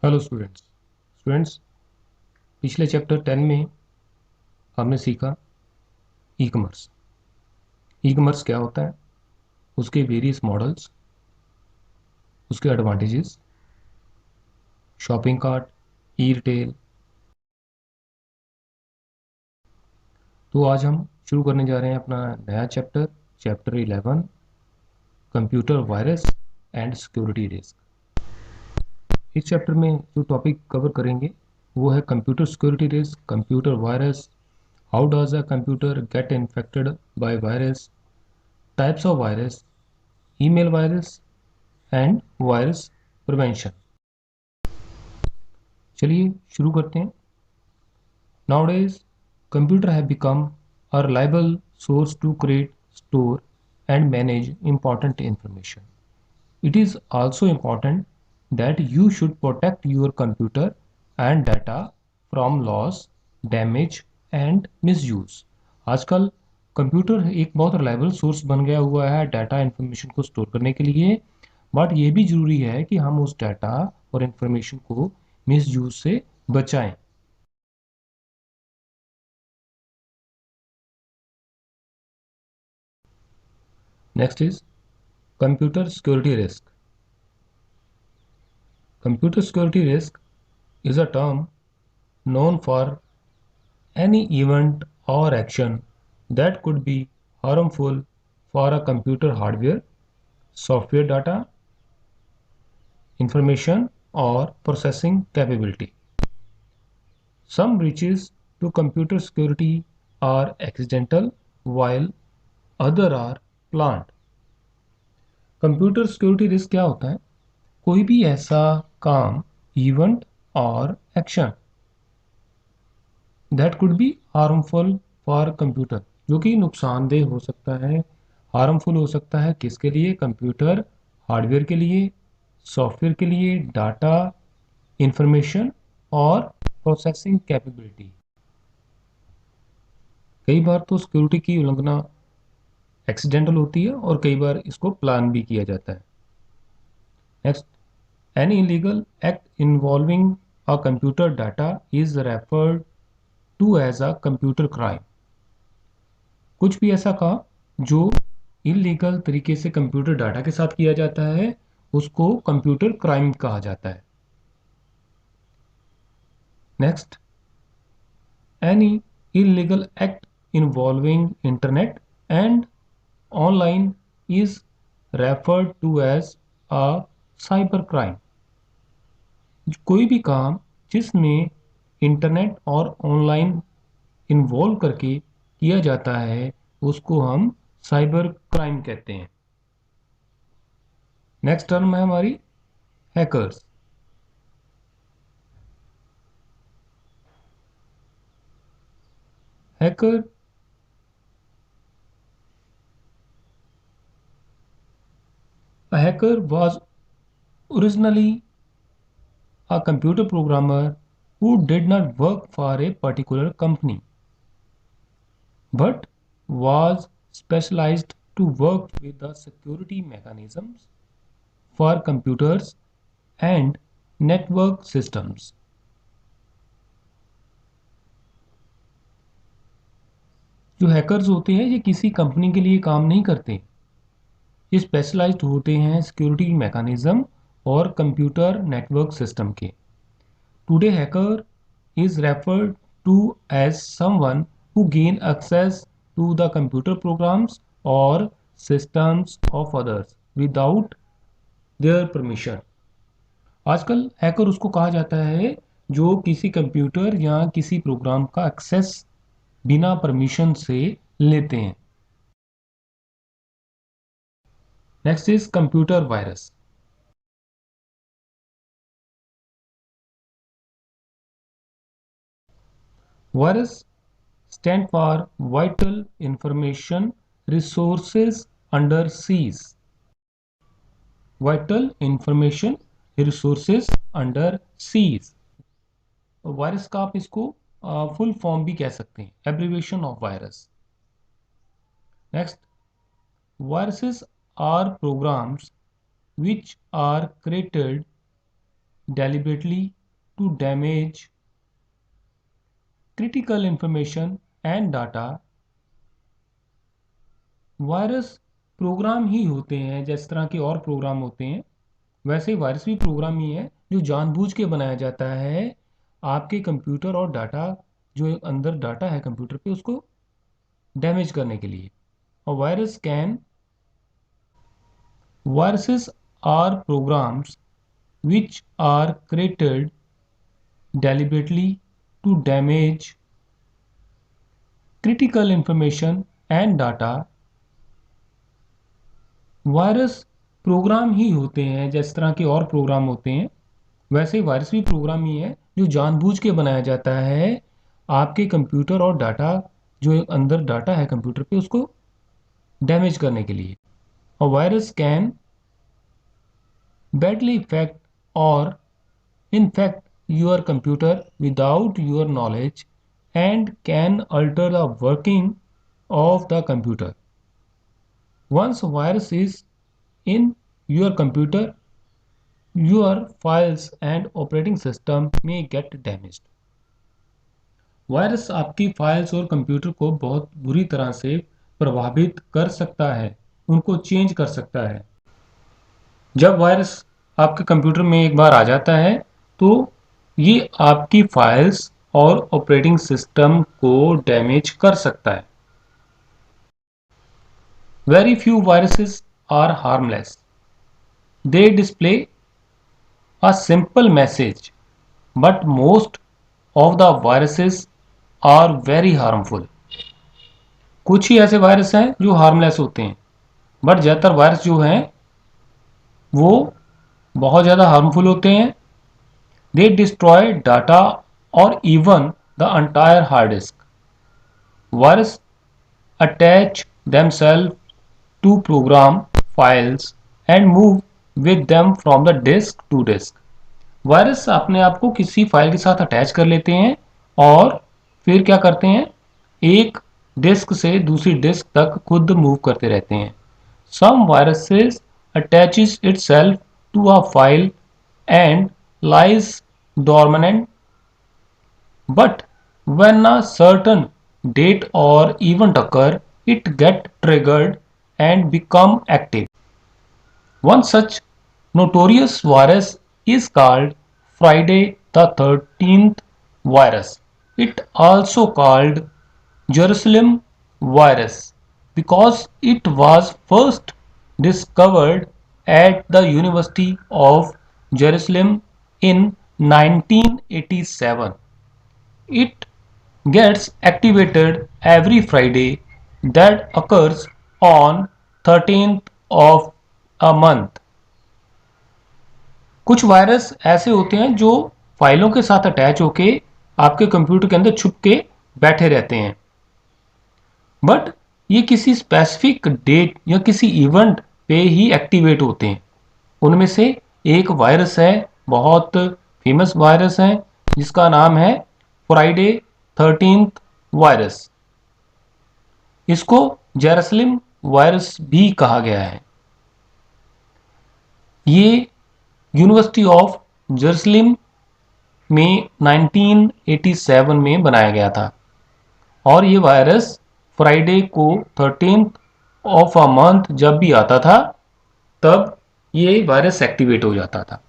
Hello students पिछले chapter 10 में हमने सीखा ई कॉमर्स। ई कॉमर्स क्या होता है, उसके वेरियस मॉडल्स, उसके एडवांटेजेस, शॉपिंग कार्ट, ई रिटेल। तो आज हम शुरू करने जा रहे हैं अपना नया chapter, chapter 11, computer virus and security risk. इस चैप्टर में जो टॉपिक कवर करेंगे वो है computer security risk, computer virus, how does a computer get infected by virus, types of virus, email virus and virus prevention. चलिए शुरू करते हैं। Nowadays, computer have become a reliable source to create, store and manage important information. It is also important that you should protect your computer and data from loss, damage and misuse. आजकल computer एक बहुत reliable source बन गया हुआ है data information को store करने के लिए, बट ये भी ज़रूरी है कि हम उस डाटा और इंफॉर्मेशन को मिसयूज से बचाएं। Next is computer security risk. Computer security risk is a term known for any event or action that could be harmful for a computer hardware, software data, information, or processing capability. Some breaches to computer security are accidental, while other are planned. Computer security risk क्या होता है? कोई भी ऐसा काम, event और action that could be harmful for computer, जो कि नुकसानदेह हो सकता है, हार्मफुल हो सकता है किसके लिए? कंप्यूटर हार्डवेयर के लिए, सॉफ्टवेयर के लिए, डाटा, इंफॉर्मेशन और प्रोसेसिंग कैपेबिलिटी। कई बार तो सिक्योरिटी की उल्लंघना एक्सीडेंटल होती है और कई बार इसको प्लान भी किया जाता है। Next, any illegal act involving a computer data is referred to as a computer crime. कुछ भी ऐसा कहा जो इलीगल तरीके से कंप्यूटर डाटा के साथ किया जाता है उसको कंप्यूटर क्राइम कहा जाता है। Next, any illegal act involving internet and online is referred to as a cyber crime. कोई भी काम जिसमें इंटरनेट और ऑनलाइन इन्वॉल्व करके किया जाता है उसको हम साइबर क्राइम कहते हैं। नेक्स्ट टर्म है हमारी hackers. Hacker A hacker was originally a computer programmer who did not work for a particular company but was specialized to work with the security mechanisms for computers and network systems. जो hackers होते हैं ये किसी company के लिए काम नहीं करते, ये स्पेशलाइज्ड होते हैं सिक्योरिटी मैकेनिज्म और कंप्यूटर नेटवर्क सिस्टम के। Today, hacker is referred to as someone who gain access to the computer programs or systems of others without their permission. आजकल हैकर उसको कहा जाता है जो किसी कंप्यूटर या किसी प्रोग्राम का एक्सेस बिना परमिशन से लेते हैं। Next is computer virus. Virus stand for Vital Information Resources Under Siege. Vital Information Resources Under Siege। Virus का आप इसको फुल फॉर्म भी कह सकते हैं, abbreviation of virus. Next, viruses are programs which are created deliberately to damage critical information and data। Virus program ही होते हैं, जिस तरह के और प्रोग्राम होते हैं वैसे ही वायरस भी प्रोग्राम ही है जो जानबूझ के बनाया जाता है आपके कंप्यूटर और डाटा, जो अंदर डाटा है कंप्यूटर पे, उसको डैमेज करने के लिए। और viruses are programs which are created deliberately to damage critical information and data। Virus program ही होते हैं, जिस तरह के और प्रोग्राम होते हैं वैसे ही वायरस भी प्रोग्राम ही है जो जानबूझ के बनाया जाता है आपके कंप्यूटर और डाटा, जो अंदर डाटा है कंप्यूटर पे, उसको डैमेज करने के लिए। और virus can badly affect or infect your computer without your knowledge and can alter the working of the computer। Once a virus is in your computer, your files and operating system may get damaged। Virus आपकी files और computer को बहुत बुरी तरह से प्रभावित कर सकता है, उनको चेंज कर सकता है। जब वायरस आपके कंप्यूटर में एक बार आ जाता है तो ये आपकी फाइल्स और ऑपरेटिंग सिस्टम को डैमेज कर सकता है। Very few viruses are harmless. They display a simple message, but most of the viruses are very harmful. कुछ ही ऐसे वायरस हैं जो हार्मलेस होते हैं, बट ज़्यादातर वायरस जो हैं वो बहुत ज़्यादा हार्मफुल होते हैं। दे डिस्ट्रॉय डाटा और even the entire hard disk. Virus attach themselves to program files and move with them from the disk to disk। Virus अपने आप को किसी फाइल के साथ अटैच कर लेते हैं और फिर क्या करते हैं, एक डिस्क से दूसरी डिस्क तक खुद मूव करते रहते हैं। Some viruses attaches itself to a file and lies dormant, but when a certain date or event occur, it get triggered and become active। One such notorious virus is called Friday the 13th virus। It also called Jerusalem virus because it was first discovered at the University of Jerusalem in 1987। It gets activated every Friday that occurs on 13th of a month। कुछ virus ऐसे होते हैं जो फाइलों के साथ attach होके आपके कंप्यूटर के अंदर छुप के बैठे रहते हैं, बट ये किसी स्पेसिफिक डेट या किसी इवेंट पे ही एक्टिवेट होते हैं। उनमें से एक वायरस है, बहुत फेमस वायरस है, जिसका नाम है फ्राइडे 13th वायरस। इसको जेरूसलम वायरस भी कहा गया है। ये यूनिवर्सिटी ऑफ जेरूसलम में 1987 में बनाया गया था और ये वायरस फ्राइडे को 13th ऑफ अ मंथ जब भी आता था तब ये वायरस एक्टिवेट हो जाता था।